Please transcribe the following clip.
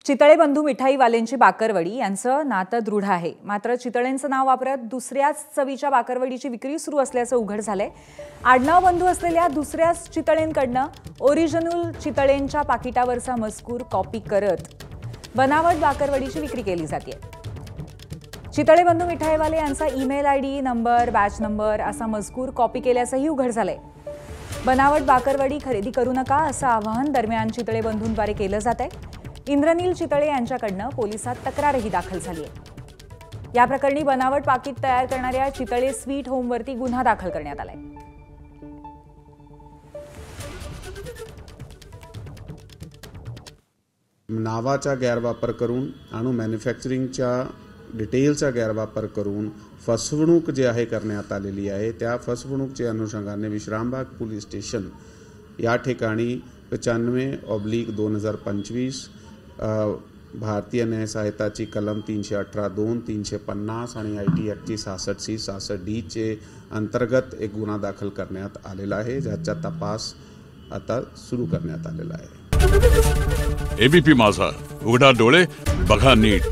चितळे बंधू मिठाईवाल्यांची बाकरवडी यांचं नातं दृढ आहे। मात्र चितळेंचं नाव वापरत दुसऱ्याच चवीच्या बाकरवडीची विक्री सुरू असल्याचं उघड झालंय। आडनाव बंधू असलेल्या दुसऱ्याच चितळेंकडनं ओरिजिनल चितळेंच्या पाकिटावरचा मजकूर कॉपी करत बनावट बाकरवडीची विक्री केली जाते। चितळे बंधू मिठाईवाले यांचा email ID, number, batch number असा मजकूर कॉपी केल्याचंही उघड झालंय। बनावट बाकरवडी खरेदी करू नका असं आवाहन दरम्यान चितळे बंधूंद्वारे केलं जात आहे। इंद्रनील चितळे यांच्याकडनं पोलिसात तक्रारही दाखल झाली आहे। या प्रकरणी बनावट पाकिट तयार करणाऱ्या चितळे स्वीट होमवरती गुन्हा दाखल करण्यात आलाय। नावाचा गैरवापर करून आणि मॅन्युफॅक्चरिंगच्या डिटेल्सचा गैरवापर करून फसवणूक जे आहे करण्यात आलेली आहे। त्या फसवणूकच्या अनुषंगाने विश्रामबाग पोलीस स्टेशन या ठिकाणी 95/2025 भारतीय न्याय सहायताची कलम 318(2), 350 आणि IT ॲक्टची 66C, 66D चे अंतर्गत एक गुन्हा दाखल करण्यात आलेला आहे, ज्याचा तपास आता सुरू करण्यात आलेला आहे। ABP माझा, उघडा डोळे बघा नीट।